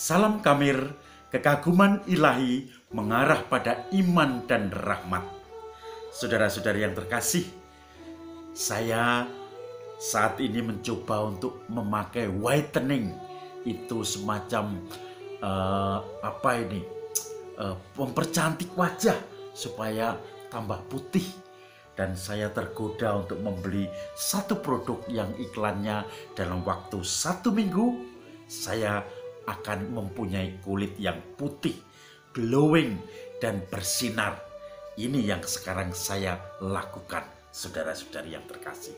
Salam Kamir, kekaguman ilahi mengarah pada iman dan rahmat. Saudara-saudari yang terkasih, saya saat ini mencoba untuk memakai whitening. Itu semacam mempercantik wajah supaya tambah putih. Dan saya tergoda untuk membeli satu produk yang iklannya dalam waktu 1 minggu saya akan mempunyai kulit yang putih, glowing dan bersinar. Ini yang sekarang saya lakukan, saudara-saudari yang terkasih.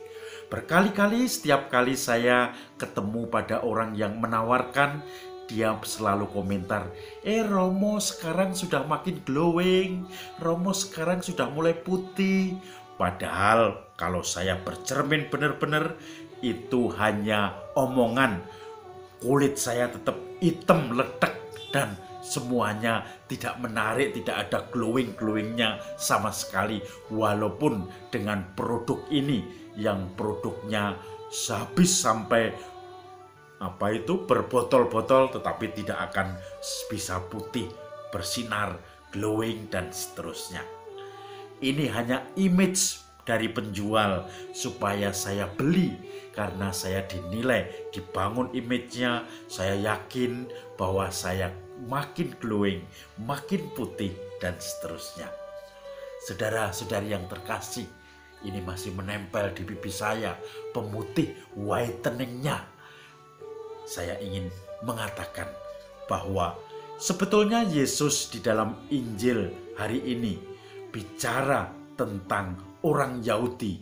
Berkali-kali setiap kali saya ketemu pada orang yang menawarkan, dia selalu komentar, Romo sekarang sudah makin glowing, Romo sekarang sudah mulai putih. Padahal kalau saya bercermin benar-benar, itu hanya omongan. Kulit saya tetap hitam letek dan semuanya tidak menarik, tidak ada glowing-glowingnya sama sekali. Walaupun dengan produk ini yang produknya habis sampai berbotol-botol, tetapi tidak akan bisa putih, bersinar, glowing dan seterusnya. Ini hanya image dari penjual supaya saya beli, karena saya dinilai, dibangun image-nya. Saya yakin bahwa saya makin glowing, makin putih dan seterusnya. Saudara-saudari yang terkasih, ini masih menempel di pipi saya pemutih whitening-nya. Saya ingin mengatakan bahwa sebetulnya Yesus di dalam Injil hari ini bicara tentang orang Yahudi,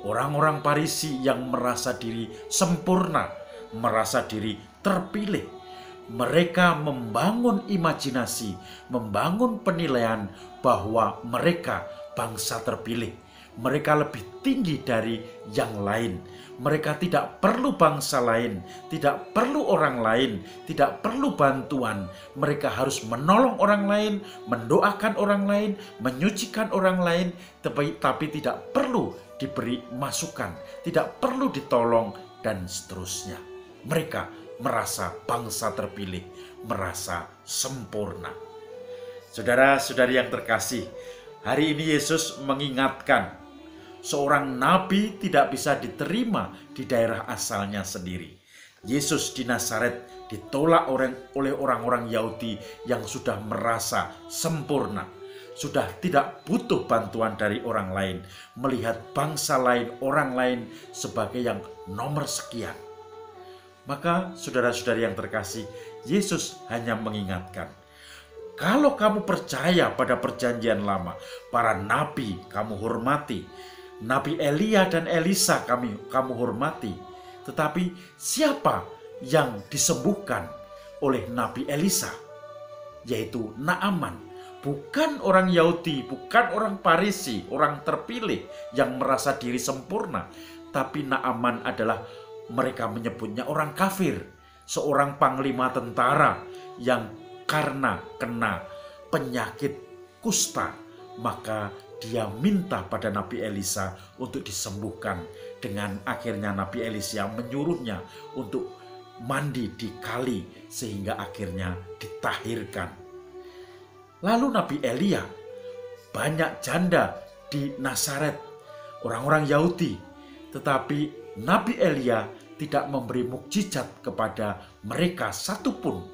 orang-orang Farisi yang merasa diri sempurna, merasa diri terpilih. Mereka membangun imajinasi, membangun penilaian bahwa mereka bangsa terpilih. Mereka lebih tinggi dari yang lain. Mereka tidak perlu bangsa lain, tidak perlu orang lain, tidak perlu bantuan. Mereka harus menolong orang lain, mendoakan orang lain, menyucikan orang lain, tapi tidak perlu diberi masukan, tidak perlu ditolong, dan seterusnya. Mereka merasa bangsa terpilih, merasa sempurna. Saudara-saudari yang terkasih, hari ini Yesus mengingatkan seorang nabi tidak bisa diterima di daerah asalnya sendiri. Yesus di Nazaret ditolak oleh orang-orang Yahudi yang sudah merasa sempurna, sudah tidak butuh bantuan dari orang lain, melihat bangsa lain, orang lain sebagai yang nomor sekian. Maka saudara-saudari yang terkasih, Yesus hanya mengingatkan, kalau kamu percaya pada perjanjian lama, para nabi kamu hormati, Nabi Elia dan Elisa kamu hormati. Tetapi siapa yang disembuhkan oleh Nabi Elisa? Yaitu Naaman. Bukan orang Yahudi, bukan orang Farisi, orang terpilih yang merasa diri sempurna. Tapi Naaman adalah, mereka menyebutnya orang kafir. Seorang panglima tentara yang karena kena penyakit kusta, maka dia minta pada Nabi Elisa untuk disembuhkan. Dengan akhirnya Nabi Elisa menyuruhnya untuk mandi di kali sehingga akhirnya ditahirkan. Lalu Nabi Elia, banyak janda di Nazaret, orang-orang Yahudi. Tetapi Nabi Elia tidak memberi mukjizat kepada mereka satupun.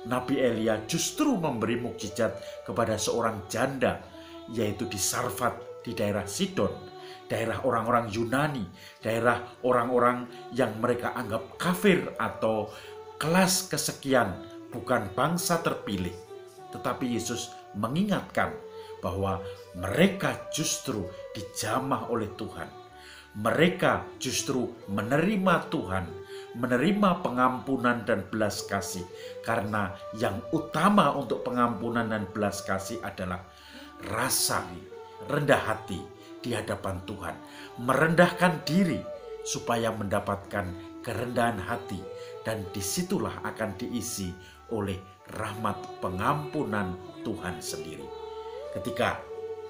Nabi Elia justru memberi mukjizat kepada seorang janda, yaitu di Sarfat, di daerah Sidon, daerah orang-orang Yunani, daerah orang-orang yang mereka anggap kafir atau kelas kesekian, bukan bangsa terpilih. Tetapi Yesus mengingatkan bahwa mereka justru dijamah oleh Tuhan. Mereka justru menerima Tuhan, menerima pengampunan dan belas kasih. Karena yang utama untuk pengampunan dan belas kasih adalah rasa rendah hati di hadapan Tuhan, merendahkan diri supaya mendapatkan kerendahan hati, dan disitulah akan diisi oleh rahmat pengampunan Tuhan sendiri. Ketika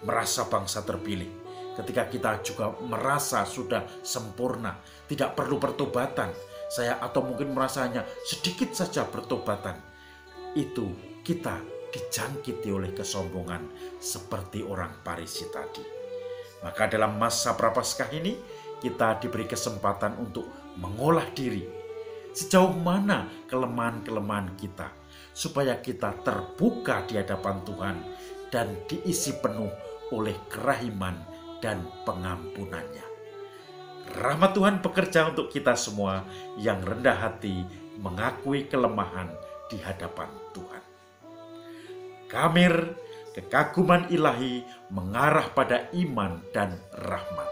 merasa bangsa terpilih, ketika kita juga merasa sudah sempurna, tidak perlu pertobatan, atau mungkin merasa hanya sedikit saja pertobatan, itu kita dijangkiti oleh kesombongan seperti orang Farisi tadi. Maka dalam masa Prapaskah ini kita diberi kesempatan untuk mengolah diri. Sejauh mana kelemahan-kelemahan kita, supaya kita terbuka di hadapan Tuhan dan diisi penuh oleh kerahiman dan pengampunannya. Rahmat Tuhan bekerja untuk kita semua yang rendah hati mengakui kelemahan di hadapan Tuhan. Kamir, kekaguman ilahi mengarah pada iman dan rahmat.